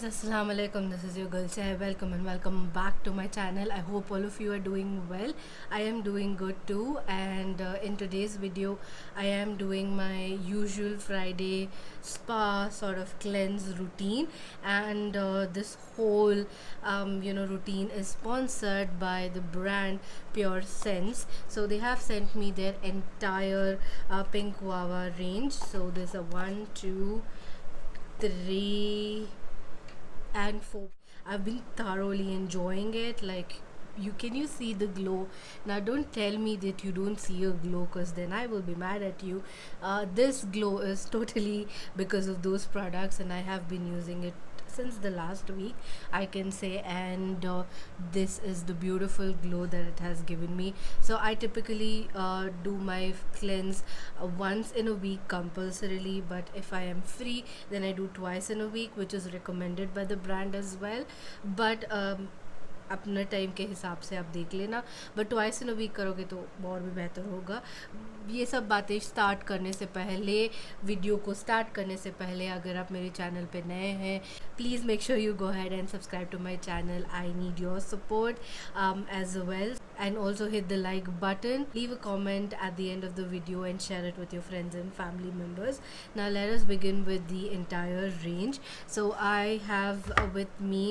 Assalamu alaikum, this is your girl Saher. Welcome and welcome back to my channel. I hope all of you are doing well. I am doing good too, and in today's video I am doing my usual Friday spa sort of cleanse routine, and this whole routine is sponsored by the brand PureSense. So they have sent me their entire pink guava range. So there's a 1, 2, 3 and 4. I've been thoroughly enjoying it. Like, you see the glow. Now don't tell me that you don't see a glow, because then I will be mad at you. This glow is totally because of those products, and I have been using it since the last week, I can say, and this is the beautiful glow that it has given me. So I typically do my cleanse once in a week compulsorily, but if I am free then I do twice in a week, which is recommended by the brand as well. But अपने time के हिसाब से आप देख लेना, but twice in a week करोगे तो और भी बेहतर होगा. ये सब बातें स्टार्ट करने से पहले, वीडियो को स्टार्ट करने से पहले, अगर आप मेरे चैनल पे नए हैं, please make sure you go ahead and subscribe to my channel. I need your support as well, and also hit the like button. Leave a comment at the end of the video and share it with your friends and family members. Now let us begin with the entire range. So I have with me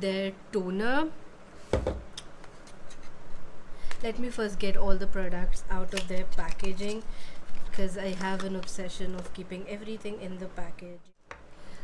their toner. Let me first get all the products out of their packaging, because I have an obsession of keeping everything in the package.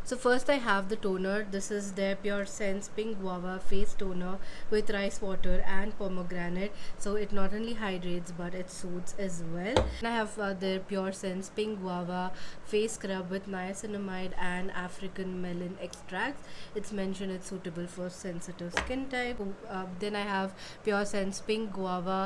So first I have the toner. This is their PureSense Pink Guava Face Toner with rice water and pomegranate. So it not only hydrates but it soothes as well. And I have their PureSense Pink Guava Face Scrub with niacinamide and African melon extracts. It's mentioned it's suitable for sensitive skin type. Then I have PureSense Pink Guava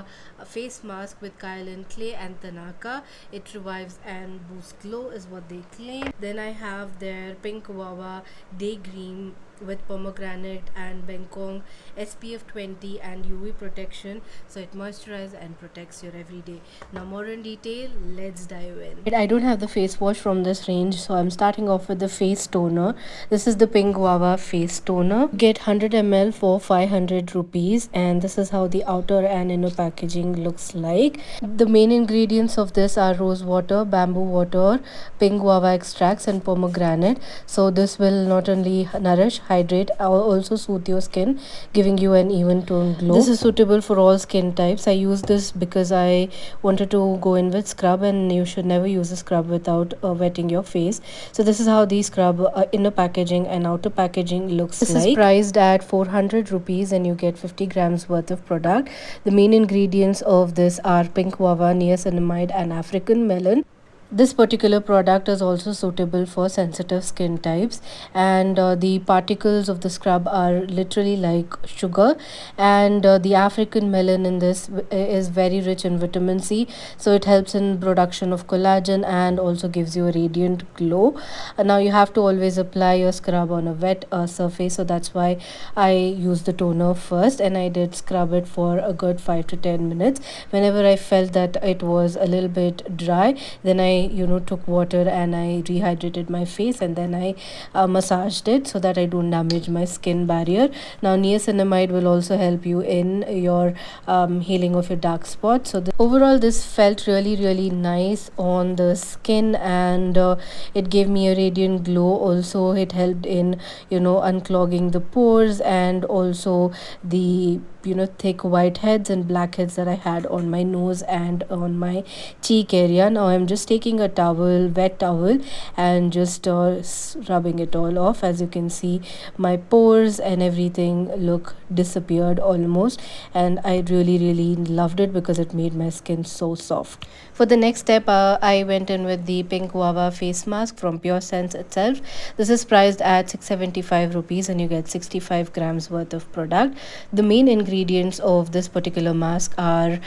Face Mask with kaolin clay and tanaka. It revives and boosts glow is what they claim. Then I have their Pink Guava Day Cream with pomegranate and Bangkok SPF 20 and UV protection, so it moisturizes and protects your everyday. Now more in detail, let's dive in. I don't have the face wash from this range, so I'm starting off with the face toner. This is the Pink Guava face toner. Get 100 ml for 500 rupees, and this is how the outer and inner packaging looks like. The main ingredients of this are rose water, bamboo water, pink guava extracts and pomegranate. So this will not only nourish, hydrate, also soothe your skin, giving you an even tone glow. This is suitable for all skin types. I use this because I wanted to go in with scrub, and you should never use a scrub without wetting your face. So this is how the scrub inner packaging and outer packaging looks like. This is priced at 400 rupees and you get 50 grams worth of product. The main ingredients of this are pink guava, niacinamide and African melon. This particular product is also suitable for sensitive skin types, and the particles of the scrub are literally like sugar, and the African melon in this is very rich in vitamin C, so it helps in production of collagen and also gives you a radiant glow. Now you have to always apply your scrub on a wet surface, so that's why I use the toner first, and I did scrub it for a good 5 to 10 minutes. Whenever I felt that it was a little bit dry, then I took water and I rehydrated my face, and then I massaged it so that I don't damage my skin barrier. Now niacinamide will also help you in your healing of your dark spots. So overall this felt really nice on the skin, and it gave me a radiant glow. Also it helped in unclogging the pores, and also the thick whiteheads and blackheads that I had on my nose and on my cheek area. Now I'm just taking a towel, wet towel, and just rubbing it all off. As you can see, my pores and everything look disappeared almost, and I really loved it because it made my skin so soft. For the next step, I went in with the Pink Guava face mask from PureSense itself. This is priced at 675 rupees and you get 65 grams worth of product. The main ingredient ingredients of this particular mask are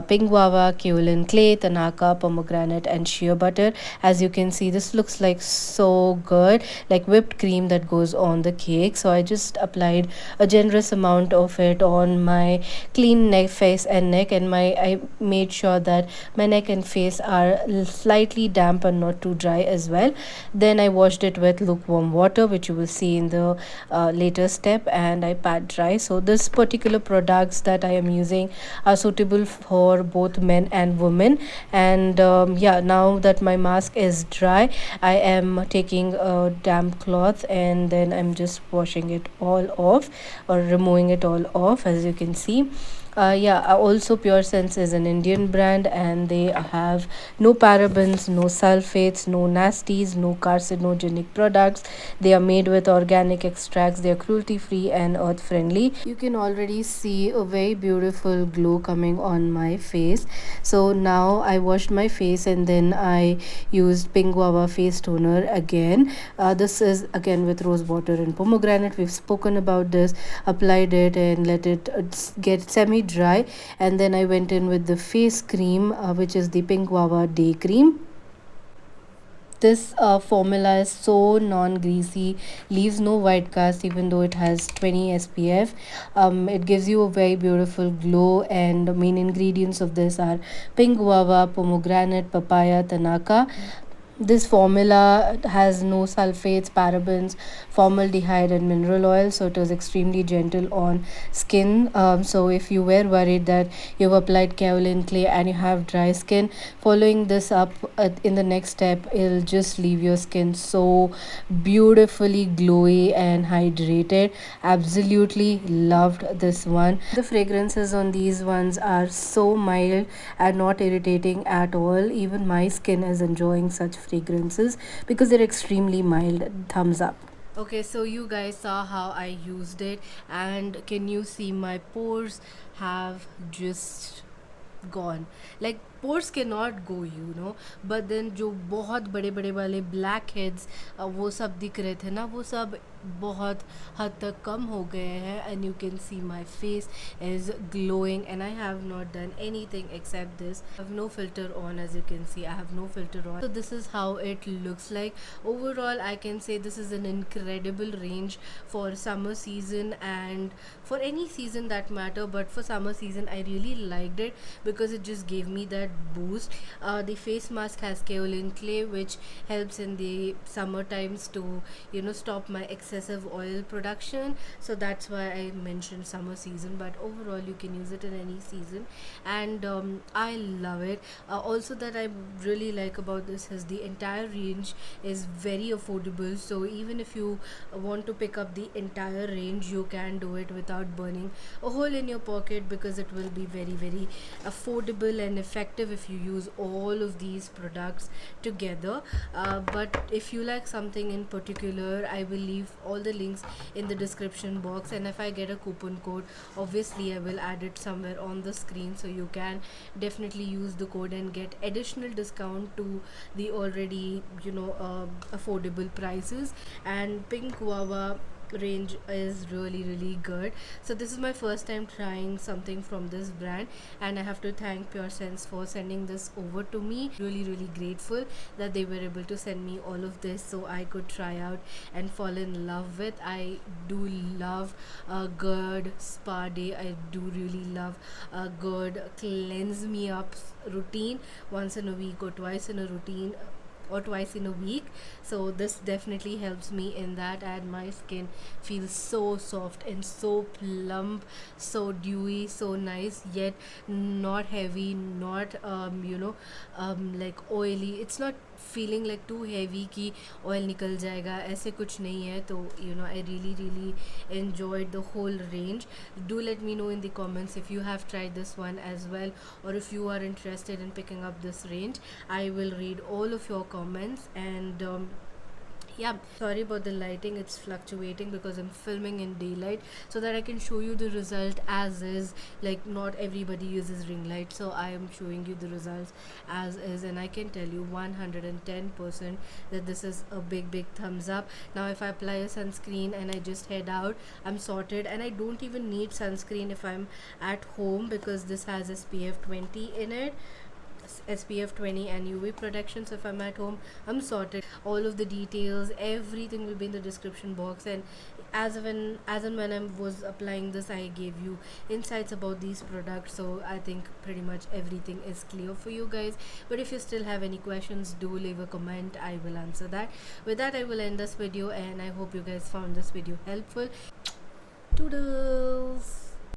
pink guava, kaolin clay, tanaka, pomegranate, and shea butter. As you can see, this looks like so good, like whipped cream that goes on the cake. So I just applied a generous amount of it on my clean neck, face and neck, and my I made sure that my neck and face are slightly damp and not too dry as well. Then I washed it with lukewarm water, which you will see in the later step, and I pat dry. So this particular products that I am using are suitable for both men and women. And yeah, now that my mask is dry, I am taking a damp cloth and then I'm just washing it all off or removing it all off, as you can see. Yeah, also PureSense is an Indian brand and they have no parabens, no sulfates, no nasties, no carcinogenic products. They are made with organic extracts, they are cruelty free and earth friendly. You can already see a very beautiful glow coming on my face. So now I washed my face and then I used pink guava face toner again. This is again with rose water and pomegranate. We've spoken about this. Applied it and let it get semi dry, and then I went in with the face cream, which is the pink guava day cream. This formula is so non-greasy, leaves no white cast even though it has 20 SPF. It gives you a very beautiful glow, and the main ingredients of this are pink guava, pomegranate, papaya, tanaka. This formula has no sulfates, parabens, formaldehyde, and mineral oil, so it is extremely gentle on skin. So, if you were worried that you've applied kaolin clay and you have dry skin, following this up in the next step, it'll just leave your skin so beautifully glowy and hydrated. Absolutely loved this one. The fragrances on these ones are so mild and not irritating at all. Even my skin is enjoying such fragrances because they're extremely mild. Thumbs up. Okay, so you guys saw how I used it, and can you see my pores have just gone? Like pores cannot go, but then जो बहुत बड़े बड़े वाले black heads वो सब दिख रहे थे ना, वो सब बहुत हद तक कम हो गए हैं, and you can see my face is glowing and I have not done anything except this. I have no filter on, as you can see. I have no filter on. So this is how it looks like. Overall, I can say this is an incredible range for summer season and for any season that matter, but for summer season I really liked it because it just gave me that boost. The face mask has kaolin clay, which helps in the summer times to stop my excessive oil production, so that's why I mentioned summer season, but overall you can use it in any season, and I love it. Also that I really like about this is the entire range is very affordable, so even if you want to pick up the entire range, you can do it without burning a hole in your pocket, because it will be very very affordable and effective if you use all of these products together. But if you like something in particular, I will leave all the links in the description box, and if I get a coupon code, obviously I will add it somewhere on the screen, so you can definitely use the code and get additional discount to the already affordable prices. And pink guava range is really really good. So this is my first time trying something from this brand, and I have to thank PureSense for sending this over to me. Really really grateful that they were able to send me all of this so I could try out and fall in love with. I do love a good spa day. I do really love a good cleanse me up routine once in a week or twice in a routine or twice in a week. So this definitely helps me in that, and my skin feels so soft and so plump, so dewy, so nice, yet not heavy, not like oily. It's not feeling like too heavy कि oil निकल जाएगा, ऐसे कुछ नहीं है. तो I really really enjoyed the whole range. Do let me know in the comments if you have tried this one as well, or if you are interested in picking up this range. I will read all of your comments, and yeah, sorry about the lighting, it's fluctuating because I'm filming in daylight so that I can show you the result as is. Like, not everybody uses ring light, so I am showing you the results as is, and I can tell you 110% that this is a big thumbs up. Now if I apply a sunscreen and I just head out, I'm sorted, and I don't even need sunscreen if I'm at home because this has SPF 20 in it, SPF 20 and UV protection. So if I'm at home, I'm sorted. All of the details, everything will be in the description box, and as and when I was applying this, I gave you insights about these products, so I think pretty much everything is clear for you guys. But if you still have any questions, do leave a comment, I will answer that. With that, I will end this video, and I hope you guys found this video helpful. Toodles.